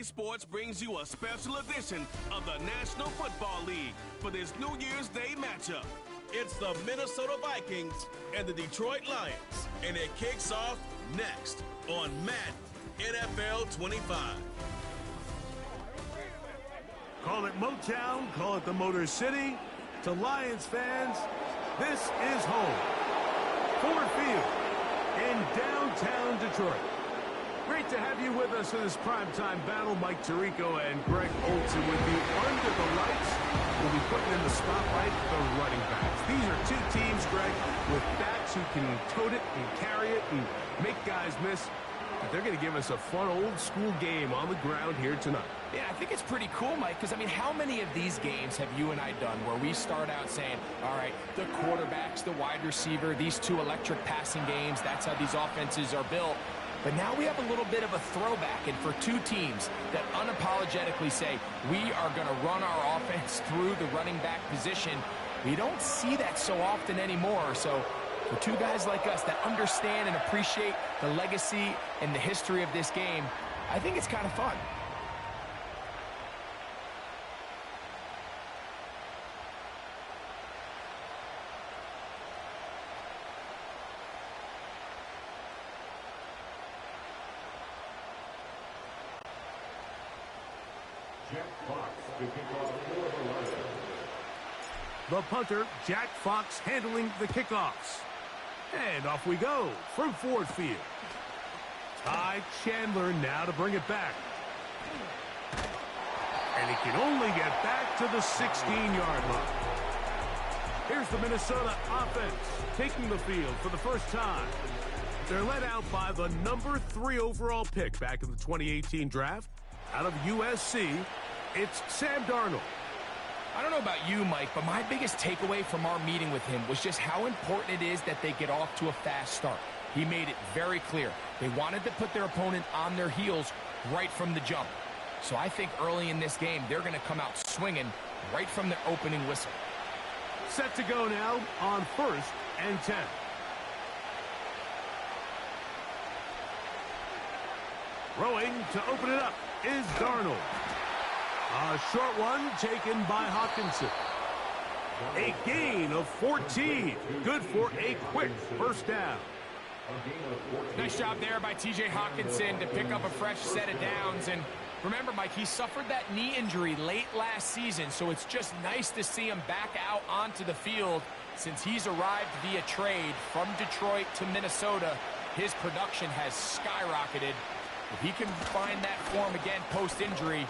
EA Sports brings you a special edition of the National Football League for this New Year's Day matchup. It's the Minnesota Vikings and the Detroit Lions, and it kicks off next on Madden NFL 25. Call it Motown, call it the Motor City. To Lions fans, this is home. Ford Field in downtown Detroit. Great to have you with us in this primetime battle. Mike Tirico and Greg Olson with you under the lights. We'll be putting in the spotlight the running backs. These are two teams, Greg, with backs who can tote it and carry it and make guys miss. They're going to give us a fun old-school game on the ground here tonight. Yeah, I think it's pretty cool, Mike, because, I mean, how many of these games have you and I done where we start out saying, all right, the quarterbacks, the wide receiver, these two electric passing games, that's how these offenses are built. But now we have a little bit of a throwback, and for two teams that unapologetically say, we are going to run our offense through the running back position, we don't see that so often anymore. So for two guys like us that understand and appreciate the legacy and the history of this game, I think it's kind of fun. The punter, Jack Fox, handling the kickoffs. And off we go from Ford Field. Ty Chandler now to bring it back. And he can only get back to the 16-yard line. Here's the Minnesota offense taking the field for the first time. They're led out by the number 3 overall pick back in the 2018 draft. Out of USC, it's Sam Darnold. I don't know about you, Mike, but my biggest takeaway from our meeting with him was just how important it is that they get off to a fast start. He made it very clear. They wanted to put their opponent on their heels right from the jump. So I think early in this game, they're going to come out swinging right from the opening whistle. Set to go now on 1st and 10. Throwing to open it up is Darnold. A short one taken by Hawkinson. A gain of 14. Good for a quick first down. Nice job there by T.J. Hawkinson to pick up a fresh set of downs. And remember, Mike, he suffered that knee injury late last season, so it's just nice to see him back out onto the field since he's arrived via trade from Detroit to Minnesota. His production has skyrocketed. If he can find that form again post-injury,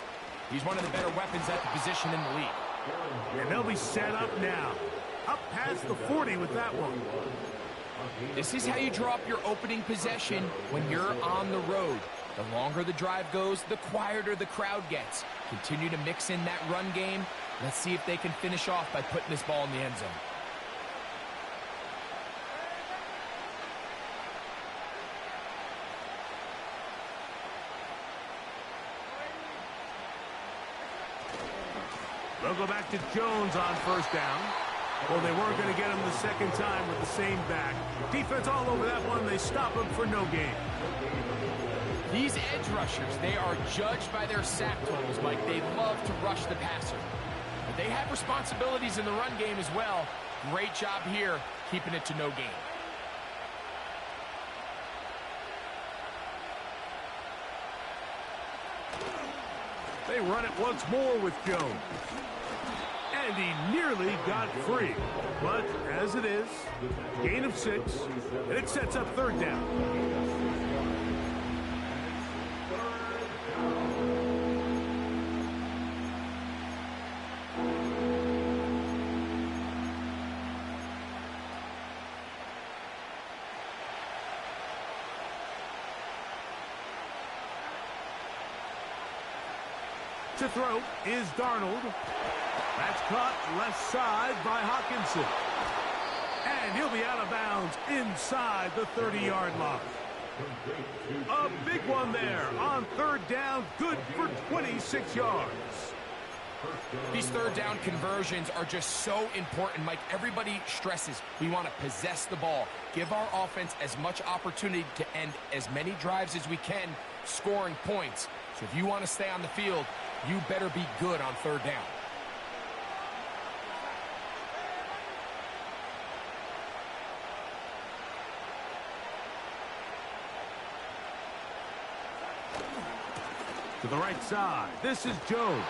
he's one of the better weapons at the position in the league. And they'll be set up now. Up past the 40 with that one. This is how you draw up your opening possession when you're on the road. The longer the drive goes, the quieter the crowd gets. Continue to mix in that run game. Let's see if they can finish off by putting this ball in the end zone. They'll go back to Jones on first down. Well, they weren't going to get him the second time with the same back. Defense all over that one. They stop him for no gain. These edge rushers, they are judged by their sack totals, Mike. They love to rush the passer. But they have responsibilities in the run game as well. Great job here, keeping it to no gain. They run it once more with Jones. And he nearly got free. But as it is, gain of 6, and it sets up third down. To throw is Darnold. That's caught left side by Hawkinson. And he'll be out of bounds inside the 30-yard line. A big one there on third down, good for 26 yards. These third down conversions are just so important, Mike. Everybody stresses we want to possess the ball, give our offense as much opportunity to end as many drives as we can, scoring points. So if you want to stay on the field, you better be good on third down. To the right side, this is Jones.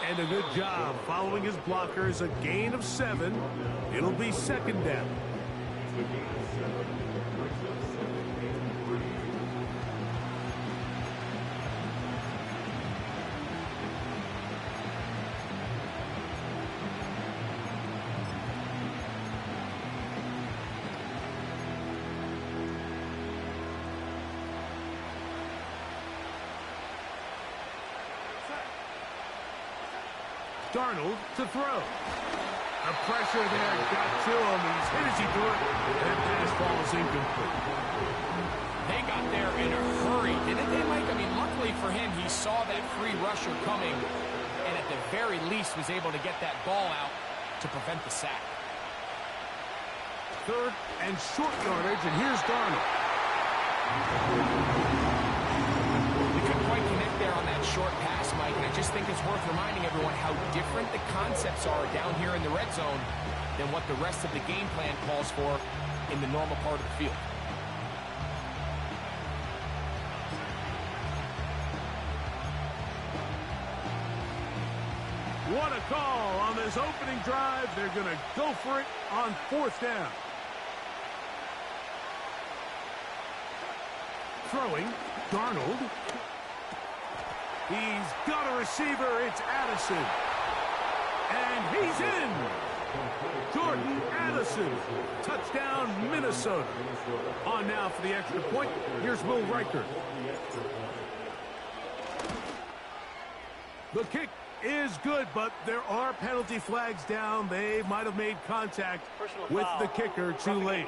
And a good job following his blockers, a gain of 7. It'll be second down. Darnold to throw. The pressure there got to him. He's hit as he threw it. That pass falls incomplete. They got there in a hurry, didn't they, Mike? I mean, luckily for him, he saw that free rusher coming, and at the very least was able to get that ball out to prevent the sack. Third and short yardage, and here's Darnold. There on that short pass, Mike, and I just think it's worth reminding everyone how different the concepts are down here in the red zone than what the rest of the game plan calls for in the normal part of the field. What a call on this opening drive. They're going to go for it on fourth down. Throwing, Darnold. He's got a receiver. It's Addison. And he's in. Jordan Addison. Touchdown, Minnesota. On now for the extra point. Here's Will Riker. The kick is good, but there are penalty flags down. They might have made contact with the kicker too late.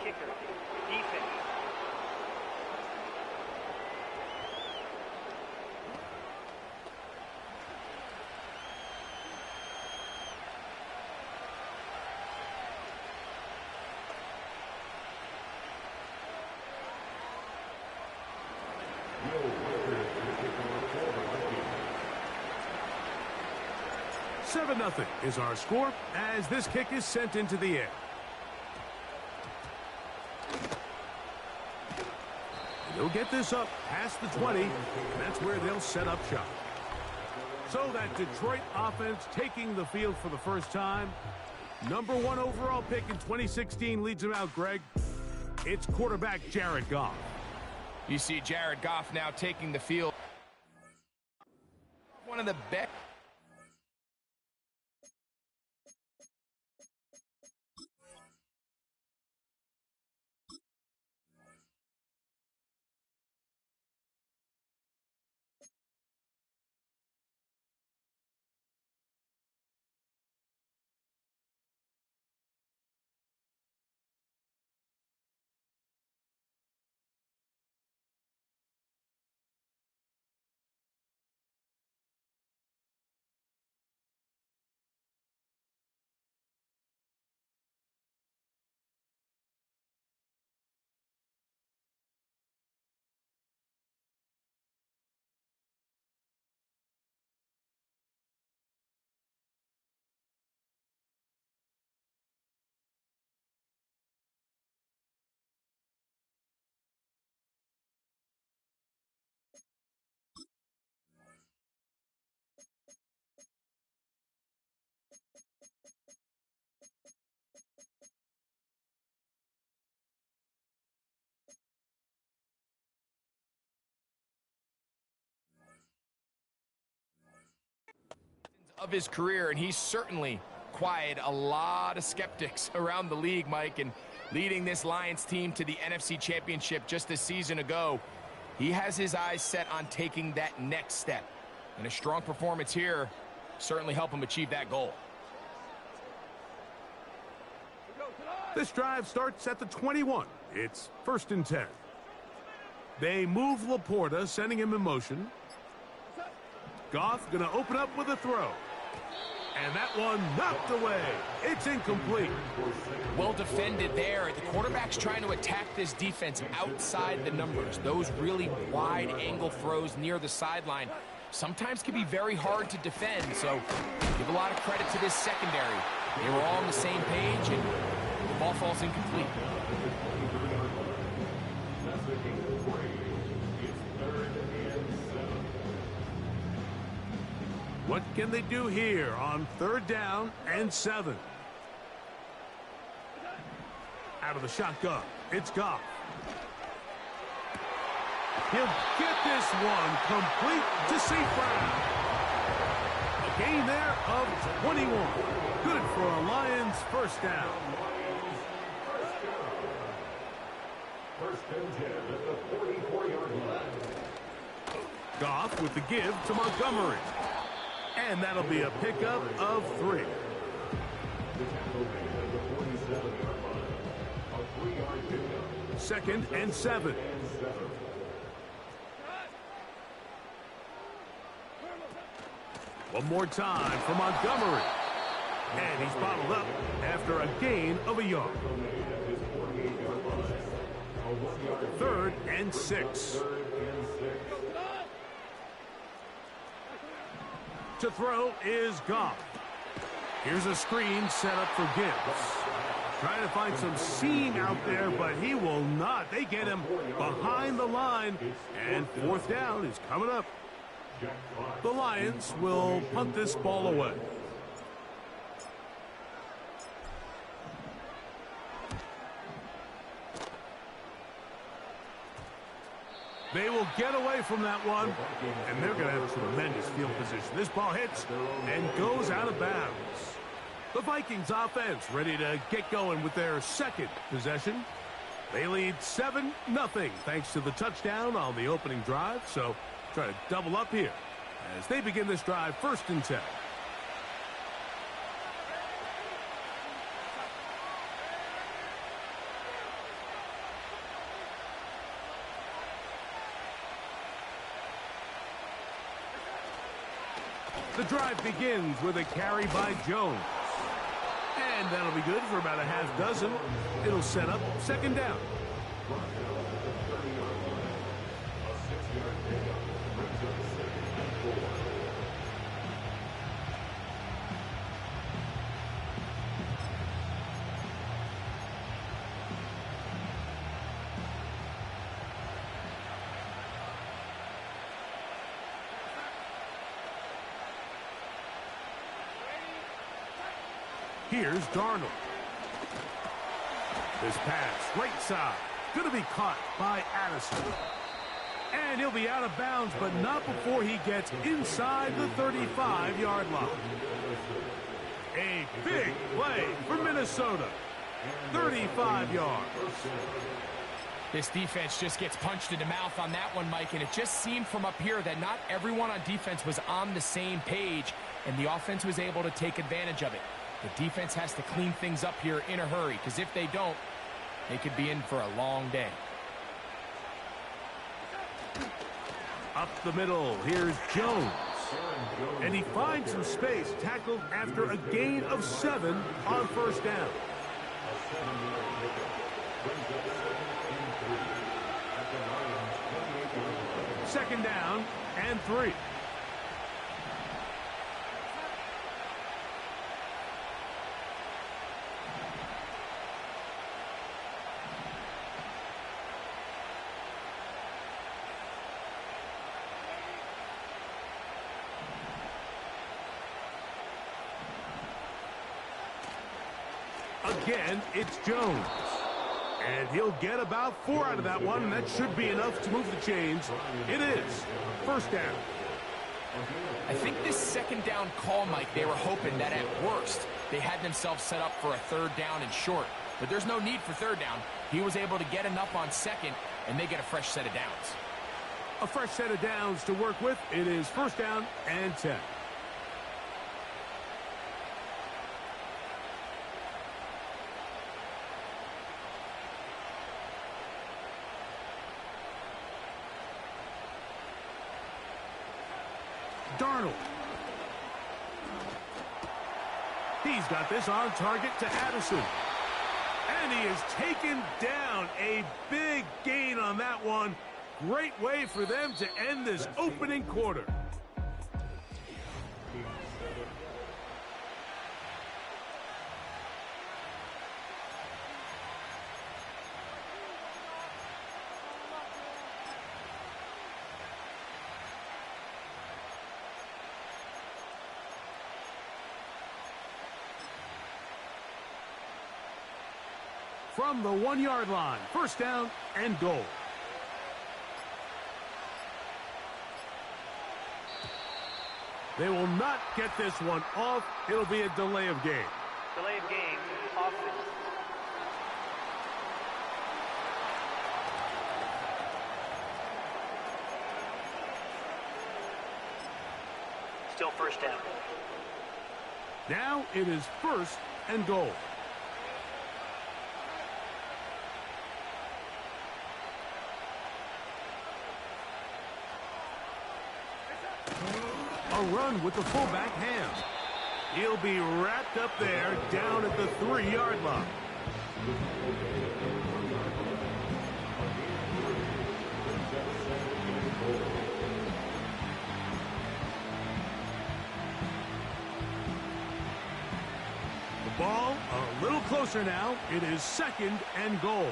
Nothing is our score as this kick is sent into the air. They'll get this up past the 20, and that's where they'll set up shop. So that Detroit offense taking the field for the first time. #1 overall pick in 2016 leads them out, Greg. It's quarterback Jared Goff. You see Jared Goff now taking the field. One of the best. Of his career, and he's certainly quieted a lot of skeptics around the league, Mike, and leading this Lions team to the NFC Championship just a season ago. He has his eyes set on taking that next step, and a strong performance here certainly help him achieve that goal. This drive starts at the 21. It's 1st and 10. They move Laporta, sending him in motion. Goff going to open up with a throw. And that one knocked away. It's incomplete. Well defended there. The quarterback's trying to attack this defense outside the numbers. Those really wide angle throws near the sideline sometimes can be very hard to defend. So give a lot of credit to this secondary. They were all on the same page, and the ball falls incomplete. What can they do here on 3rd down and 7? Out of the shotgun, it's Goff. He'll get this one complete to St. Brown. A gain there of 21. Good for a Lions first down. First and 10 at the 44-yard line. Goff with the give to Montgomery. And that'll be a pickup of 3. Second and 7. One more time for Montgomery. And he's bottled up after a gain of a yard. 3rd and 6. To throw is Goff. Here's a screen set up for Gibbs. Trying to find some seam out there, but he will not. They get him behind the line, and 4th down is coming up. The Lions will punt this ball away. They will get away from that one, and they're going to have tremendous field position. This ball hits and goes out of bounds. The Vikings offense ready to get going with their second possession. They lead 7-0 thanks to the touchdown on the opening drive. So try to double up here as they begin this drive 1st and 10. The drive begins with a carry by Jones. And that'll be good for about a half dozen. It'll set up 2nd down. Here's Darnold. This pass, right side, going to be caught by Addison. And he'll be out of bounds, but not before he gets inside the 35-yard line. A big play for Minnesota. 35 yards. This defense just gets punched in the mouth on that one, Mike, and it just seemed from up here that not everyone on defense was on the same page, and the offense was able to take advantage of it. The defense has to clean things up here in a hurry, because if they don't, they could be in for a long day. Up the middle, here's Jones. And he finds some space, tackled after a gain of 7 on 1st down. Second down and 3. Again, it's Jones. And he'll get about 4 out of that one, and that should be enough to move the chains. It is 1st down. I think this 2nd down call, Mike, they were hoping that at worst they had themselves set up for a 3rd down and short. But there's no need for 3rd down. He was able to get enough on 2nd, and they get a fresh set of downs. A fresh set of downs to work with. It is 1st down and 10. Darnold. He's got this on target to Addison. And he is taken down. A big gain on that one. Great way for them to end this opening quarter. From the 1-yard line, first down and goal. They will not get this one off. It'll be a delay of game. Delay of game, offense. Still first down. Now it is first and goal. A run with the fullback hands. He'll be wrapped up there down at the 3-yard line. The ball a little closer now. It is second and goal.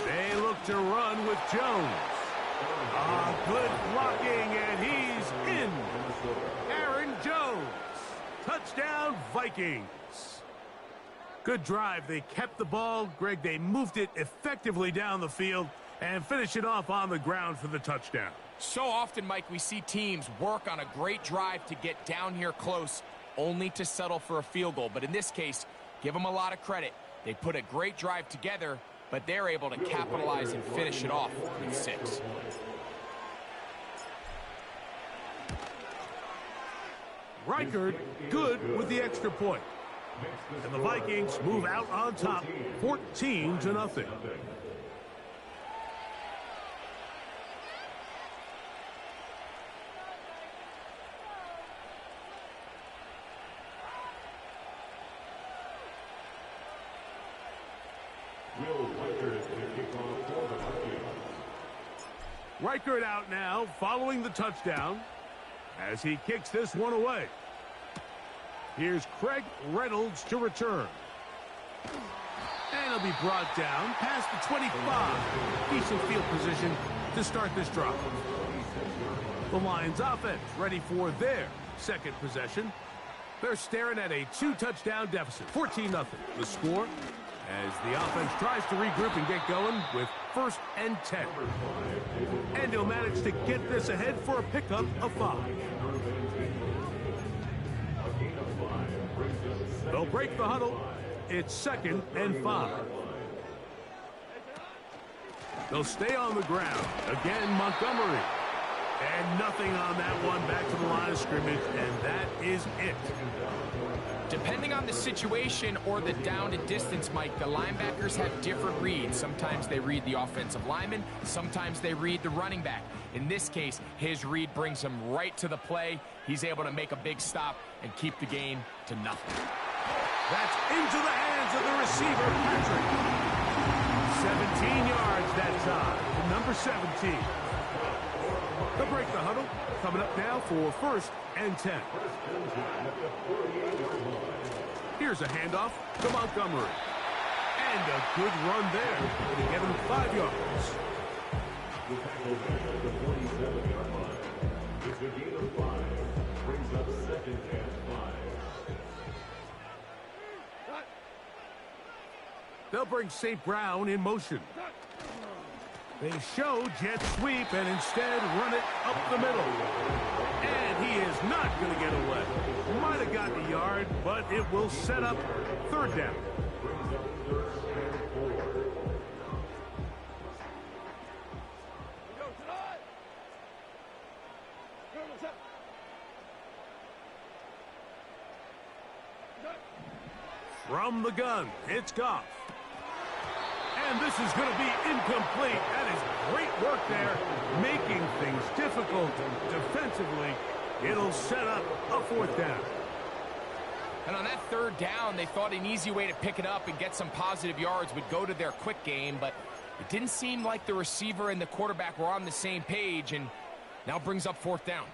They look to run with Jones. Good blocking, and he's in. Aaron Jones. Touchdown, Vikings. Good drive. They kept the ball. Greg, they moved it effectively down the field and finish it off on the ground for the touchdown. So often, Mike, we see teams work on a great drive to get down here close, only to settle for a field goal. But in this case, give them a lot of credit. They put a great drive together, but they're able to capitalize and finish it off with 6. Reichard good with the extra point. And the Vikings move out on top, 14-0. Reichard out now following the touchdown as he kicks this one away. Here's Craig Reynolds to return. And he'll be brought down past the 25. Decent field position to start this drive. The Lions offense ready for their second possession. They're staring at a 2-touchdown deficit, 14-0. The score as the offense tries to regroup and get going with first and 10. And he'll manage to get this ahead for a pickup of 5. They'll break the huddle. It's second and 5. They'll stay on the ground. Again, Montgomery. And nothing on that one. Back to the line of scrimmage, and that is it. Depending on the situation or the down and distance, Mike, the linebackers have different reads. Sometimes they read the offensive lineman. Sometimes they read the running back. In this case, his read brings him right to the play. He's able to make a big stop and keep the gain to nothing. That's into the hands of the receiver, Patrick. 17 yards that time. Number 17. They'll break the huddle. Coming up now for first and 10. Here's a handoff to Montgomery. And a good run there to get him 5 yards. It's a gain of 5. Brings up second and 5. They'll bring St. Brown in motion. They show jet sweep and instead run it up the middle. And he is not going to get away. Might have gotten a yard, but it will set up third down. From the gun, it's Goff. And this is going to be incomplete. That is great work there, making things difficult defensively. It'll set up a fourth down. And on that third down, they thought an easy way to pick it up and get some positive yards would go to their quick game, but it didn't seem like the receiver and the quarterback were on the same page, and now brings up fourth down.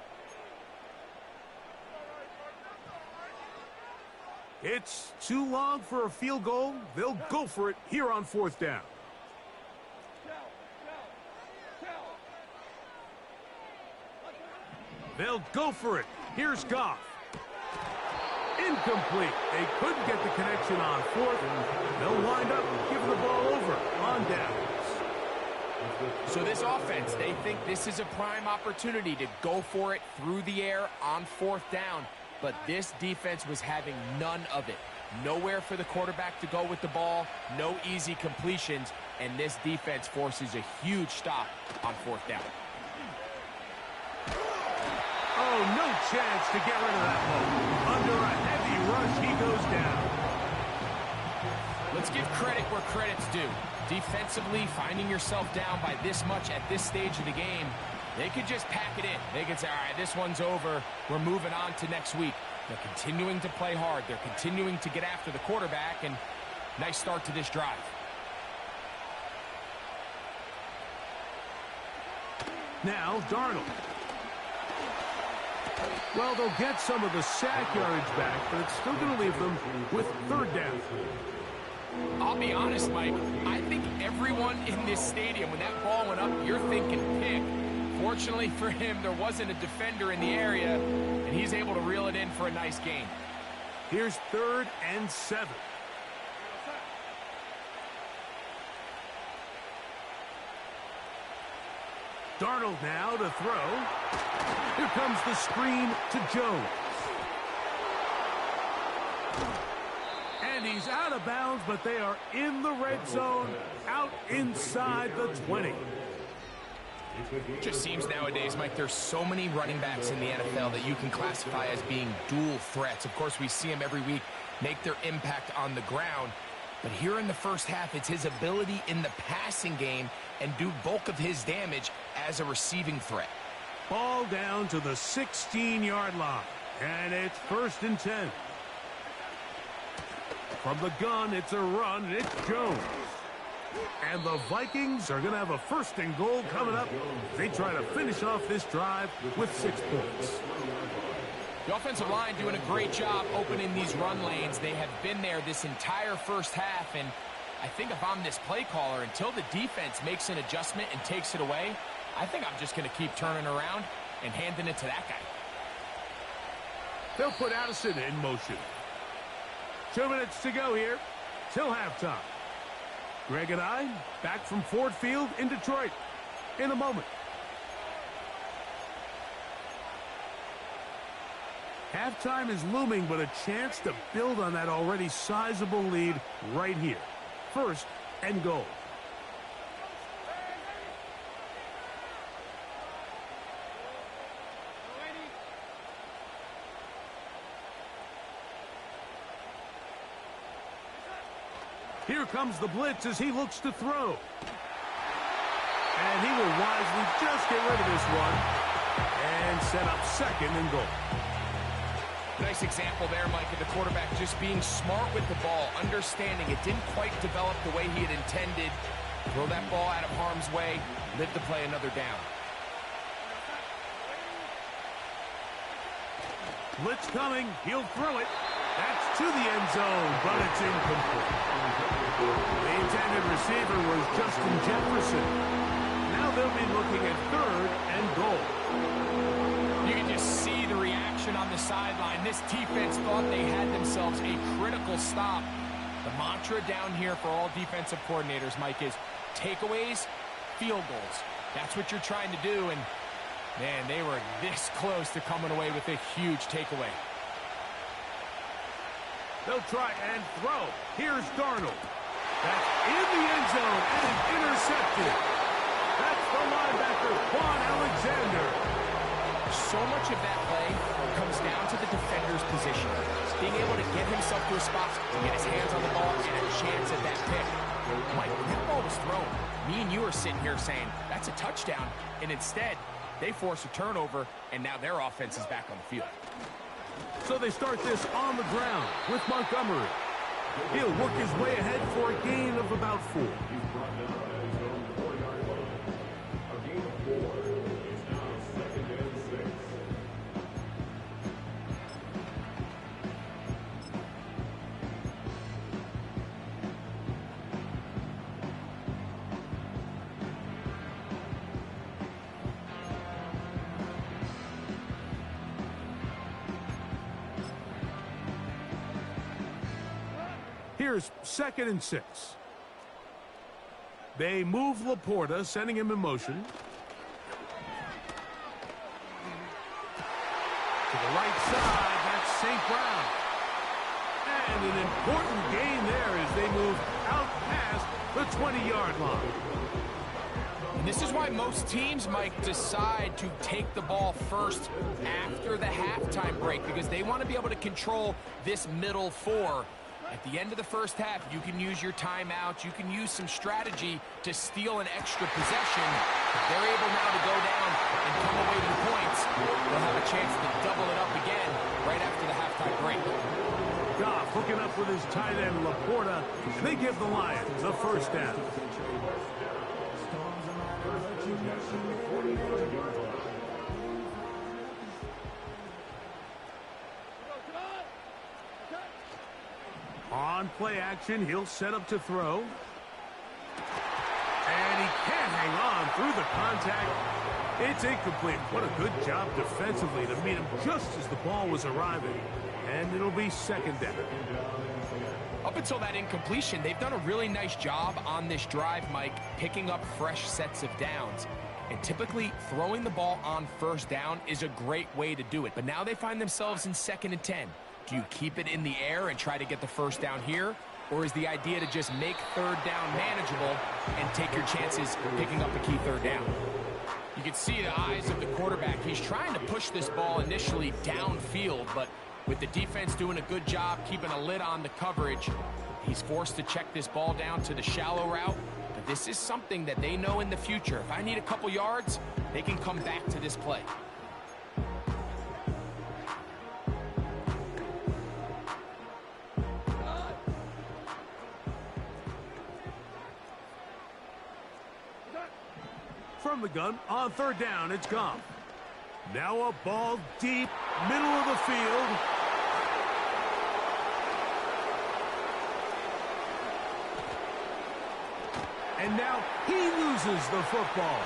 It's too long for a field goal. They'll go for it here on fourth down. They'll go for it. Here's Goff. Incomplete. They couldn't get the connection on fourth. They'll wind up giving the ball over on downs. So this offense, they think this is a prime opportunity to go for it through the air on fourth down. But this defense was having none of it. Nowhere for the quarterback to go with the ball, no easy completions, and this defense forces a huge stop on fourth down. Oh, no chance to get rid of that one. Under a heavy rush, he goes down. Let's give credit where credit's due. Defensively, finding yourself down by this much at this stage of the game, they could just pack it in. They could say, all right, this one's over. We're moving on to next week. They're continuing to play hard. They're continuing to get after the quarterback, and nice start to this drive. Now, Darnold. Well, they'll get some of the sack yardage back, but it's still going to leave them with third down. I'll be honest, Mike. I think everyone in this stadium, when that ball went up, you're thinking pick. Fortunately for him, there wasn't a defender in the area, and he's able to reel it in for a nice gain. Here's 3rd and 7. Darnold now to throw. Here comes the screen to Jones. And he's out of bounds, but they are in the red zone, out inside the 20. Just seems nowadays, Mike, there's so many running backs in the NFL that you can classify as being dual threats. Of course, we see them every week make their impact on the ground. But here in the first half, it's his ability in the passing game and do bulk of his damage as a receiving threat. Ball down to the 16-yard line. And it's 1st and 10. From the gun, it's a run, and it's Jones. And the Vikings are going to have a 1st and goal coming up. They try to finish off this drive with 6 points. The offensive line doing a great job opening these run lanes. They have been there this entire first half, and I think if I'm this play caller, until the defense makes an adjustment and takes it away, I think I'm just going to keep turning around and handing it to that guy. They'll put Addison in motion. 2 minutes to go here till halftime. Greg and I back from Ford Field in Detroit in a moment. Halftime is looming, but a chance to build on that already sizable lead right here. 1st and goal. Here comes the blitz as he looks to throw. And he will wisely just get rid of this one and set up 2nd and goal. Nice example there, Mike, of the quarterback just being smart with the ball, understanding it didn't quite develop the way he had intended. Throw that ball out of harm's way, live to play another down. Blitz coming, he'll throw it. That's to the end zone, but it's incomplete. The intended receiver was Justin Jefferson. Now they'll be looking at 3rd and goal. You can just see the reaction on the sideline. This defense thought they had themselves a critical stop. The mantra down here for all defensive coordinators, Mike, is takeaways, field goals. That's what you're trying to do, and, man, they were this close to coming away with a huge takeaway. They'll try and throw. Here's Darnold. That's in the end zone and intercepted. That's the linebacker, Quan Alexander. So much of that play comes down to the defender's position. Being able to get himself to a spot to get his hands on the ball and a chance at that pick. Mike, when that ball was thrown, me and you are sitting here saying, that's a touchdown. And instead, they force a turnover, and now their offense is back on the field. So they start this on the ground with Montgomery. He'll work his way ahead for a gain of about 4. Here's 2nd and 6. They move Laporta, sending him in motion. To the right side, that's St. Brown. And an important gain there as they move out past the 20-yard line. And this is why most teams, Mike, decide to take the ball first after the halftime break, because they want to be able to control this middle 4. At the end of the first half, you can use your timeouts. You can use some strategy to steal an extra possession. If they're able now to go down and come away with points, they'll have a chance to double it up again right after the halftime break. Goff hooking up with his tight end, Laporta, and they give the Lions the first down. On play action, he'll set up to throw. And he can't hang on through the contact. It's incomplete. What a good job defensively to meet him just as the ball was arriving. And it'll be 2nd down. Up until that incompletion, they've done a really nice job on this drive, Mike, picking up fresh sets of downs. And typically, throwing the ball on 1st down is a great way to do it. But now they find themselves in 2nd and 10. Do you keep it in the air and try to get the 1st down here? Or is the idea to just make 3rd down manageable and take your chances picking up a key 3rd down? You can see the eyes of the quarterback. He's trying to push this ball initially downfield, but with the defense doing a good job keeping a lid on the coverage, he's forced to check this ball down to the shallow route. But this is something that they know in the future. If I need a couple yards, they can come back to this play. From the gun, on 3rd down, it's Goff. Now a ball deep, middle of the field. And now he loses the football.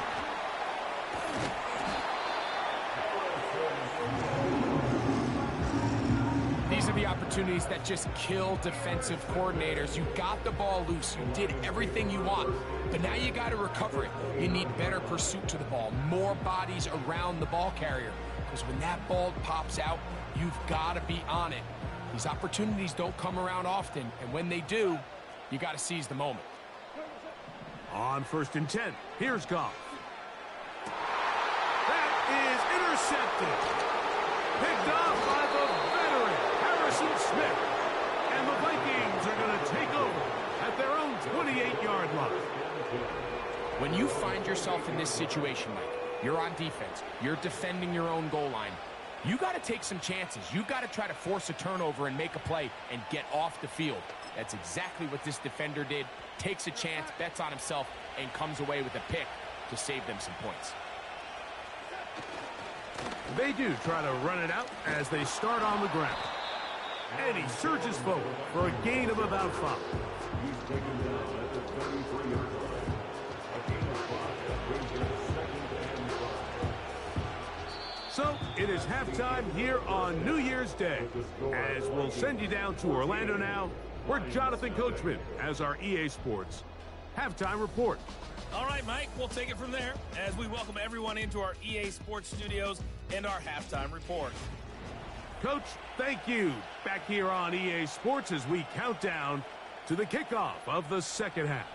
These are the opportunities that just kill defensive coordinators. You got the ball loose. You did everything you want. But now you got to recover it. You need better pursuit to the ball, more bodies around the ball carrier. Because when that ball pops out, you've got to be on it. These opportunities don't come around often, and when they do, you got to seize the moment. On 1st and 10, here's Goff. That is intercepted. Picked off by the veteran, Harrison Smith. And the Vikings are going to take over at their own 28-yard line. When you find yourself in this situation, Mike, you're on defense, you're defending your own goal line, you got to take some chances. You got to try to force a turnover and make a play and get off the field. That's exactly what this defender did. Takes a chance, bets on himself, and comes away with a pick to save them some points. They do try to run it out as they start on the ground. And he surges forward for a gain of about 5. So it is halftime here on New Year's Day, as we'll send you down to Orlando now, where Jonathan Coachman has our EA Sports halftime report. All right, Mike, we'll take it from there as we welcome everyone into our EA Sports studios and our halftime report. Coach, thank you. Back here on EA Sports as we count down to the kickoff of the 2nd half.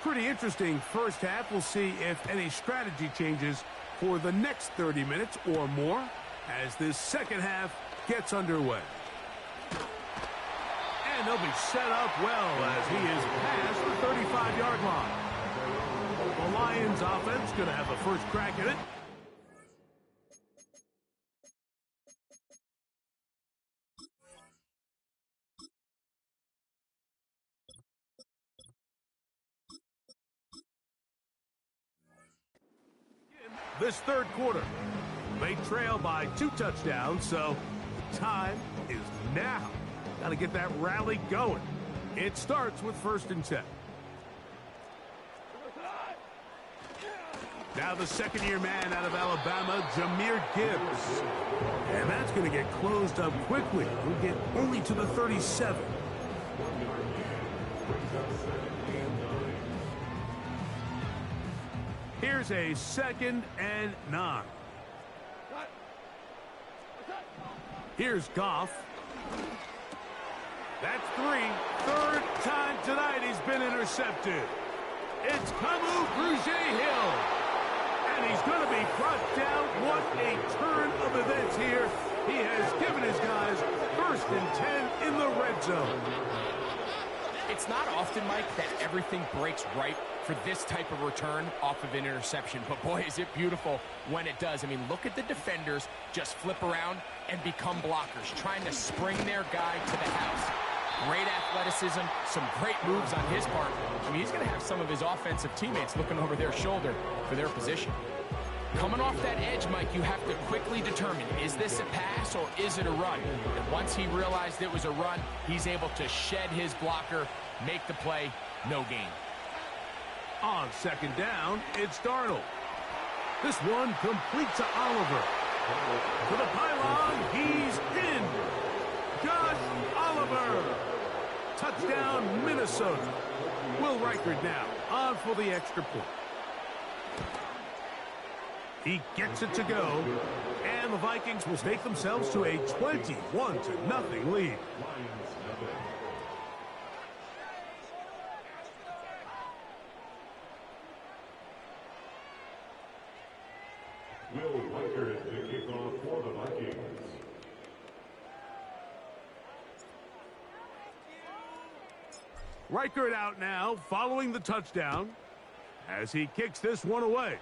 Pretty interesting first half. We'll see if any strategy changes for the next 30 minutes or more. as this second half gets underway. And they'll be set up well as he is past the 35-yard line. The Lions offense going to have the first crack at it. This third quarter, they trail by 2 touchdowns, so time is now. Got to get that rally going. It starts with 1st and 10. Now the second-year man out of Alabama, Jahmyr Gibbs. And that's going to get closed up quickly. We'll get only to the 37. Here's a 2nd and 9. Here's Goff. That's 3. Third time tonight he's been intercepted. It's Kamu Grugier-Hill. And he's going to be brought down. What a turn of events here. He has given his guys 1st and 10 in the red zone. It's not often, Mike, that everything breaks right for this type of return off of an interception. But, boy, is it beautiful when it does. I mean, look at the defenders just flip around and become blockers, trying to spring their guy to the house. Great athleticism, some great moves on his part. I mean, he's going to have some of his offensive teammates looking over their shoulder for their position. Coming off that edge, Mike, you have to quickly determine, is this a pass or is it a run? And once he realized it was a run, he's able to shed his blocker, make the play, no gain. On 2nd down, it's Darnold. This one complete to Oliver. To the pylon, he's in. Josh Oliver. Touchdown, Minnesota. Will Reichard now on for the extra point. He gets it to go, and the Vikings will take themselves to a 21-0 lead. Will Reichard to kick off for the Vikings. Reichard out now, following the touchdown, as he kicks this one away.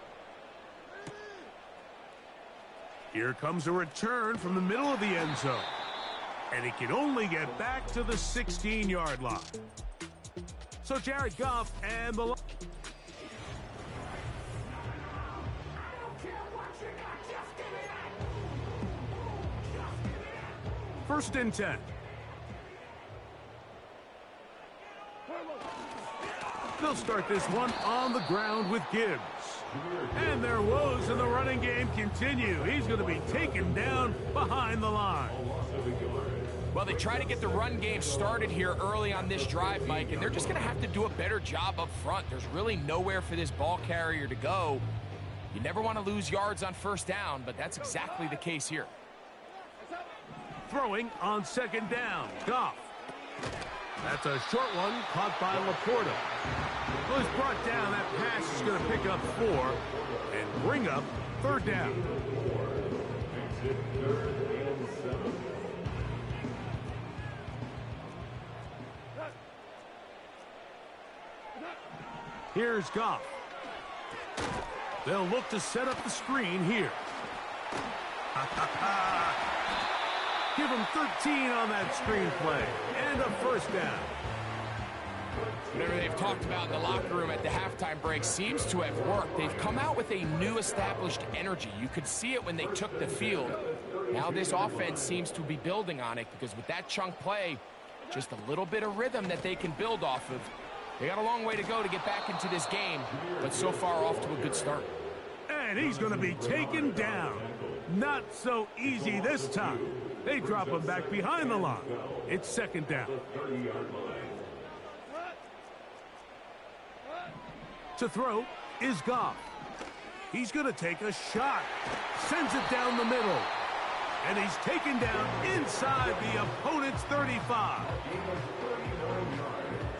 Here comes a return from the middle of the end zone. And he can only get back to the 16-yard line. So Jared Goff and the... First and 10. They'll start this one on the ground with Gibbs. And their woes in the running game continue. He's going to be taken down behind the line. Well, they try to get the run game started here early on this drive, Mike, and they're just going to have to do a better job up front. There's really nowhere for this ball carrier to go. You never want to lose yards on 1st down, but that's exactly the case here. Throwing on 2nd down, Goff. That's a short one caught by Laporta. Well, he's brought down. That pass is going to pick up 4 and bring up 3rd down. Here's Goff. They'll look to set up the screen here. Give him 13 on that screenplay. And a 1st down. Whatever they've talked about in the locker room at the halftime break seems to have worked. They've come out with a new established energy. You could see it when they took the field. Now this offense seems to be building on it because with that chunk play, just a little bit of rhythm that they can build off of. They got a long way to go to get back into this game, but so far off to a good start. And he's going to be taken down. Not so easy this time. They drop him back behind the line. It's 2nd down. To throw is Goff. He's going to take a shot. Sends it down the middle. And he's taken down inside the opponent's 35.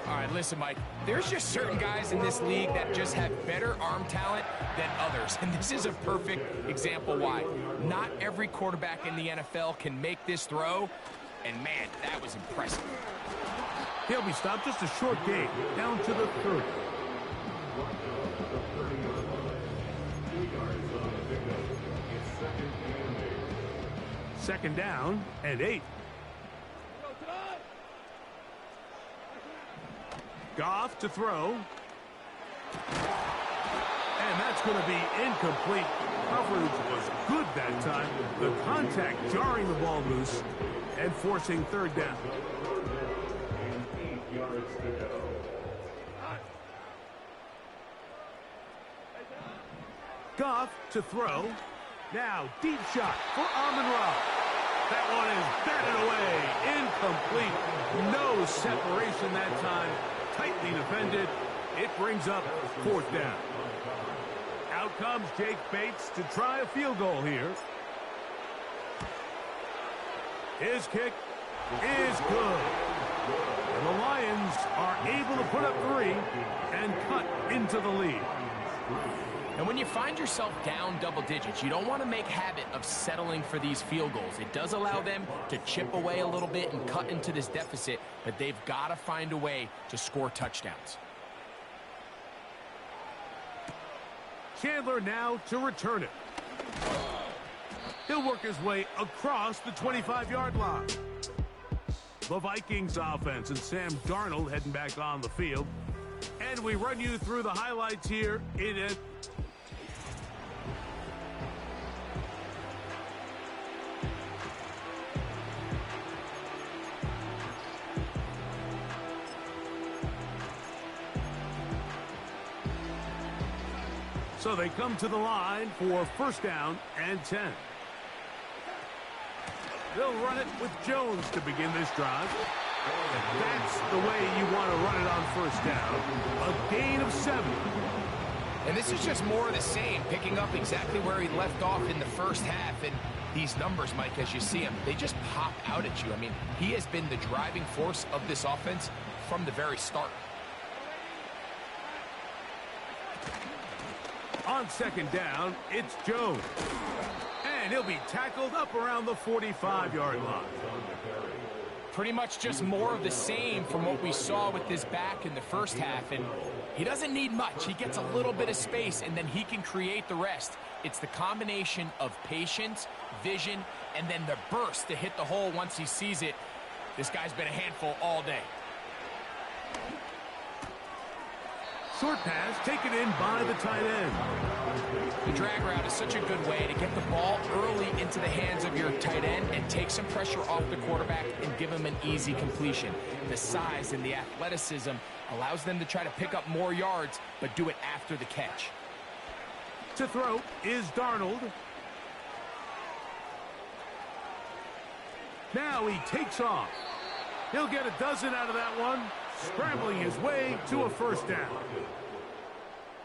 All right, listen, Mike, there's just certain guys in this league that just have better arm talent than others, and this is a perfect example why. Not every quarterback in the NFL can make this throw, and man, that was impressive. He'll be stopped, just a short gain, down to the 30. Second down and 8. Goff to throw. And that's going to be incomplete. Coverage was good that time. The contact jarring the ball loose and forcing third down. And 8 yards to go. Goff to throw. Now, deep shot for Amon-Ra. That one is batted away. Incomplete. No separation that time. Tightly defended. It brings up fourth down. Out comes Jake Bates to try a field goal here. His kick is good. And the Lions are able to put up 3 and cut into the lead. And when you find yourself down double digits, you don't want to make habit of settling for these field goals. It does allow them to chip away a little bit and cut into this deficit, but they've got to find a way to score touchdowns. Chandler now to return it. He'll work his way across the 25-yard line. The Vikings offense and Sam Darnold heading back on the field. And we run you through the highlights here in it. So they come to the line for first down and 10. They'll run it with Jones to begin this drive. And that's the way you want to run it on first down. A gain of 7. And this is just more of the same, picking up exactly where he left off in the first half. And these numbers, Mike, as you see them, they just pop out at you. I mean, he has been the driving force of this offense from the very start. On second down, it's Jones. And he'll be tackled up around the 45-yard line. Pretty much just more of the same from what we saw with this back in the first half. And he doesn't need much. He gets a little bit of space, and then he can create the rest. It's the combination of patience, vision, and then the burst to hit the hole once he sees it. This guy's been a handful all day. Short pass taken in by the tight end. The drag route is such a good way to get the ball early into the hands of your tight end and take some pressure off the quarterback and give him an easy completion. The size and the athleticism allows them to try to pick up more yards, but do it after the catch. To throw is Darnold. Now he takes off. He'll get a dozen out of that one, scrambling his way to a first down.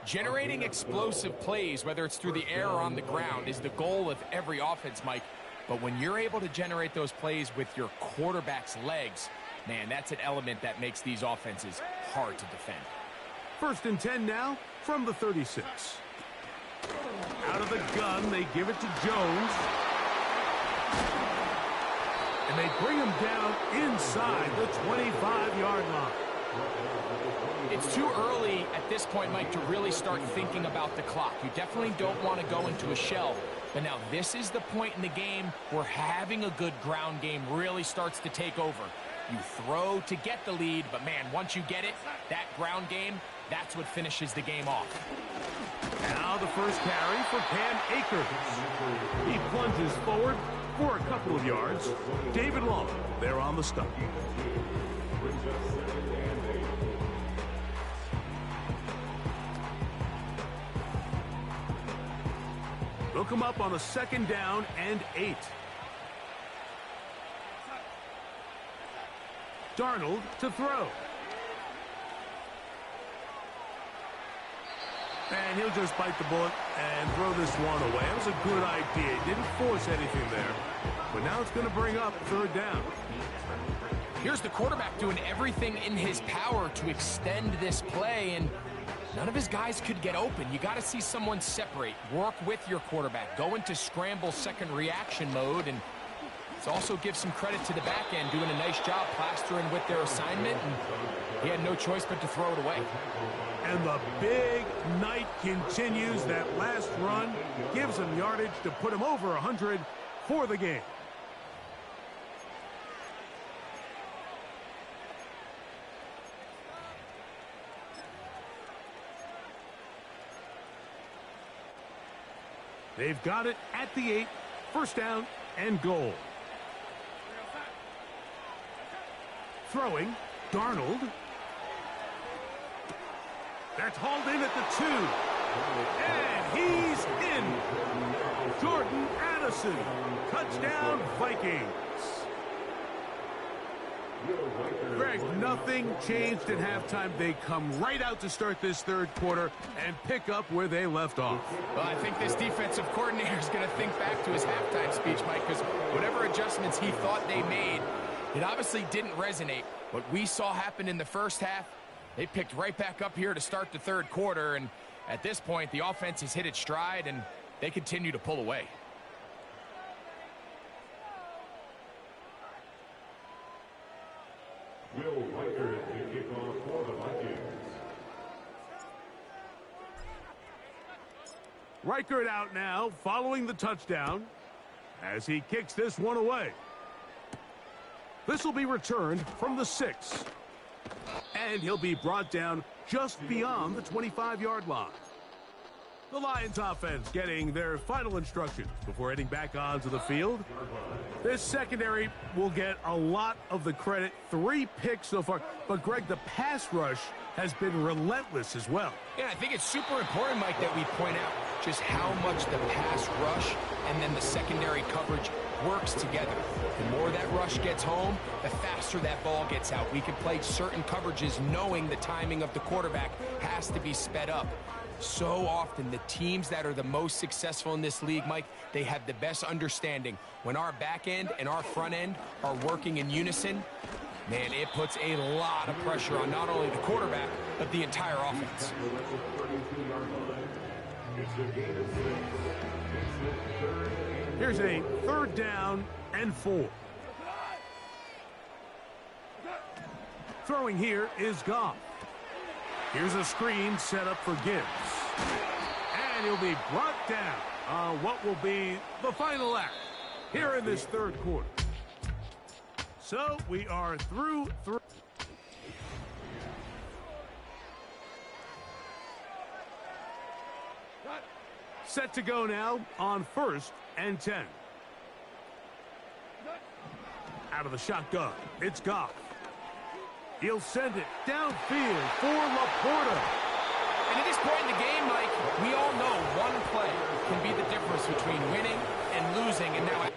Generating explosive plays, whether it's through the air or on the ground, is the goal of every offense, Mike. But when you're able to generate those plays with your quarterback's legs, man, that's an element that makes these offenses hard to defend. First and 10 now from the 36. Out of the gun, they give it to Jones. And they bring him down inside the 25-yard line. It's too early at this point, Mike, to really start thinking about the clock. You definitely don't want to go into a shell. But now this is the point in the game where having a good ground game really starts to take over. You throw to get the lead, but man, once you get it, that ground game, that's what finishes the game off. Now the first carry for Cam Akers. He plunges forward for a couple of yards. David Long there on the stop. They'll come up on a second down and 8. Darnold to throw. And he'll just bite the bullet and throw this one away. That was a good idea. He didn't force anything there. But now it's going to bring up third down. Here's the quarterback doing everything in his power to extend this play, and none of his guys could get open. You got to see someone separate, work with your quarterback, go into scramble second reaction mode, and let's also give some credit to the back end, doing a nice job plastering with their assignment, and he had no choice but to throw it away. And the big night continues. That last run gives him yardage to put him over 100 for the game. They've got it at the 8, first down and goal. Throwing, Darnold. That's hauled in at the 2. And he's in. Jordan Addison. Touchdown, Vikings. Greg, nothing changed at halftime. They come right out to start this third quarter and pick up where they left off. Well, I think this defensive coordinator is going to think back to his halftime speech, Mike, because whatever adjustments he thought they made, it obviously didn't resonate. What we saw happen in the first half, they picked right back up here to start the third quarter, and at this point, the offense has hit its stride, and they continue to pull away. Will Riker to kick off for the Vikings. Reichert out now, following the touchdown, as he kicks this one away. This will be returned from the 6. And he'll be brought down just beyond the 25-yard line. The Lions offense getting their final instructions before heading back onto the field. This secondary will get a lot of the credit. 3 picks so far. But, Greg, the pass rush has been relentless as well. Yeah, I think it's super important, Mike, that we point out just how much the pass rush and then the secondary coverage works together. The more that rush gets home, the faster that ball gets out. We can play certain coverages knowing the timing of the quarterback has to be sped up. So often, the teams that are the most successful in this league, Mike, they have the best understanding. When our back end and our front end are working in unison, man, it puts a lot of pressure on not only the quarterback, but the entire offense. Here's a third down and 4. Throwing here is Goff. Here's a screen set up for Gibbs. And he'll be brought down on what will be the final act here in this third quarter. So we are through. Set to go now on 1st and 10. Out of the shotgun, it's Goff. He'll send it downfield for Laporta. And at this point in the game, Mike, we all know one play can be the difference between winning and losing. And now